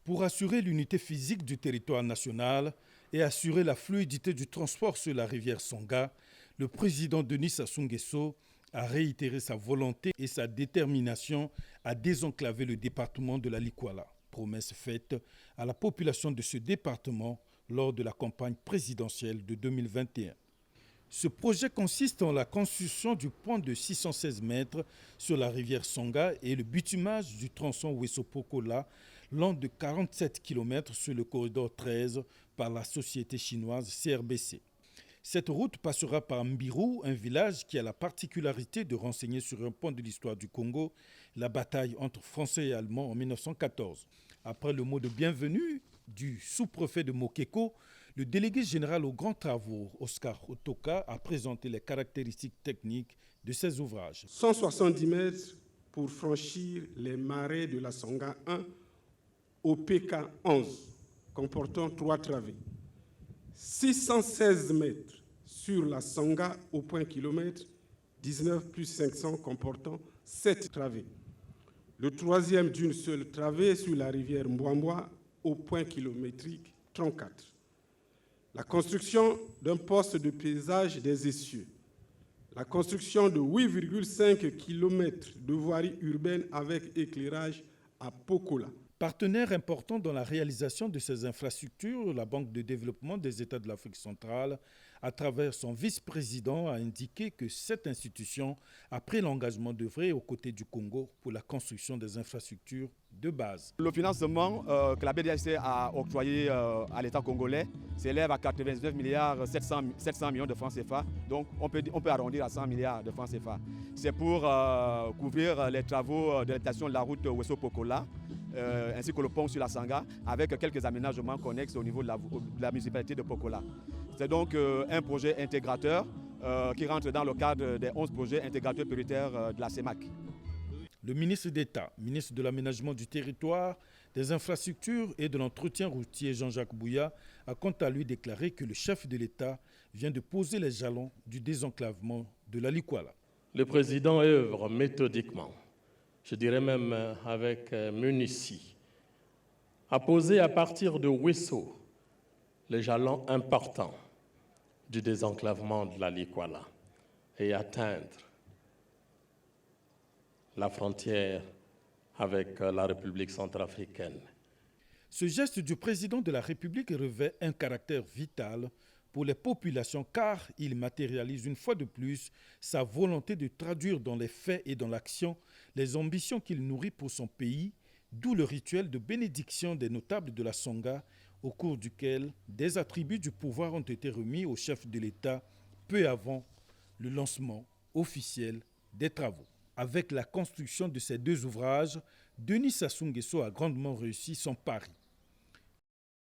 Pour assurer l'unité physique du territoire national et assurer la fluidité du transport sur la rivière Songa, le président Denis Sassou Nguesso a réitéré sa volonté et sa détermination à désenclaver le département de la Likwala. Promesse faite à la population de ce département lors de la campagne présidentielle de 2021. Ce projet consiste en la construction du pont de 616 mètres sur la rivière Songa et le bitumage du tronçon Ouesso-Pokola long de 47 km sur le corridor 13 par la société chinoise CRBC. Cette route passera par Mbirou, un village qui a la particularité de renseigner sur un point de l'histoire du Congo la bataille entre Français et Allemands en 1914. Après le mot de bienvenue du sous-préfet de Mokeko, le délégué général aux grands travaux, Oscar Otoka, a présenté les caractéristiques techniques de ces ouvrages. 170 mètres pour franchir les marais de la Songa 1 au PK 11, comportant 3 travées. 616 mètres sur la Songa au point kilomètre, 19 plus 500 comportant 7 travées. Le troisième d'une seule travée sur la rivière Mbwambwa au point kilométrique 34. La construction d'un poste de paysage des essieux. La construction de 8,5 km de voirie urbaine avec éclairage à Pokola. Partenaire important dans la réalisation de ces infrastructures, la Banque de développement des États de l'Afrique centrale, à travers son vice-président, a indiqué que cette institution a pris l'engagement d'œuvrer aux côtés du Congo pour la construction des infrastructures de base. Le financement que la BDHC a octroyé à l'État congolais s'élève à 99 milliards 700 millions de francs CFA. Donc on peut arrondir à 100 milliards de francs CFA. C'est pour couvrir les travaux de l'extension de la route Ouesso-Pokola, ainsi que le pont sur la Sanga, avec quelques aménagements connexes au niveau de la municipalité de Pokola. C'est donc un projet intégrateur qui rentre dans le cadre des 11 projets intégrateurs prioritaires de la CEMAC. Le ministre d'État, ministre de l'Aménagement du Territoire, des Infrastructures et de l'Entretien routier Jean-Jacques Bouya a quant à lui déclaré que le chef de l'État vient de poser les jalons du désenclavement de la Likwala. Le président œuvre méthodiquement, je dirais même avec munitie, à poser à partir de Ouesso les jalons importants du désenclavement de la Likwala et atteindre la frontière avec la République centrafricaine. Ce geste du président de la République revêt un caractère vital pour les populations car il matérialise une fois de plus sa volonté de traduire dans les faits et dans l'action les ambitions qu'il nourrit pour son pays, d'où le rituel de bénédiction des notables de la Songa au cours duquel des attributs du pouvoir ont été remis au chef de l'État peu avant le lancement officiel des travaux. Avec la construction de ces deux ouvrages, Denis Sassou Nguesso a grandement réussi son pari.